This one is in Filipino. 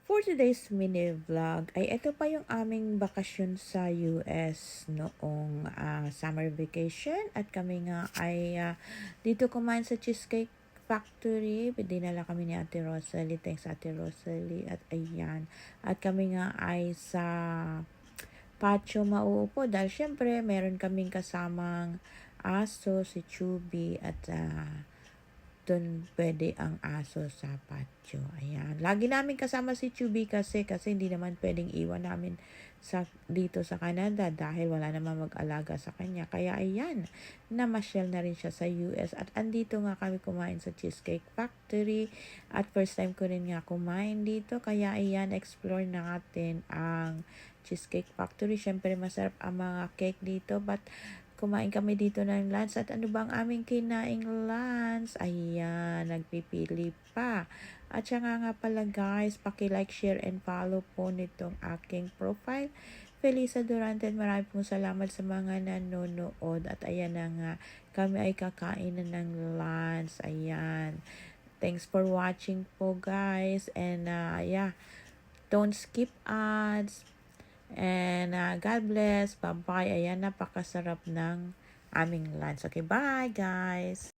For today's mini vlog ay ito pa yung aming bakasyon sa US noong summer vacation at kami nga ay dito kumain sa Cheesecake Factory. Dinala kami ni Ate Rosalie. Thanks Ate Rosalie. At ayan. At kami nga ay sa patio mauupo dahil syempre meron kaming kasamang aso, si Chubby at doon pwede ang aso sa patio. Ayan. Lagi namin kasama si Chubby kasi hindi naman pwedeng iwan namin dito sa Canada dahil wala naman mag-alaga sa kanya. Kaya ayan, namasyal na rin siya sa US at andito nga kami kumain sa Cheesecake Factory at first time ko rin nga kumain dito. Kaya ayan, explore natin ang Cheesecake Factory. Syempre masarap ang mga cake dito but kumain kami dito ng lunch. At ano bang aming kinaing lunch? Ayan, nagpipili pa. At siya nga pala guys, paki-like, share, and follow po nitong aking profile. Felisa Durante, marami pong salamat sa mga nanonood. At ayan na nga, kami ay kakain na ng lunch. Ayan. Thanks for watching po guys. And yeah, don't skip ads. And God bless. Bye-bye. Ayan, napakasarap ng aming lunch. Okay, bye guys.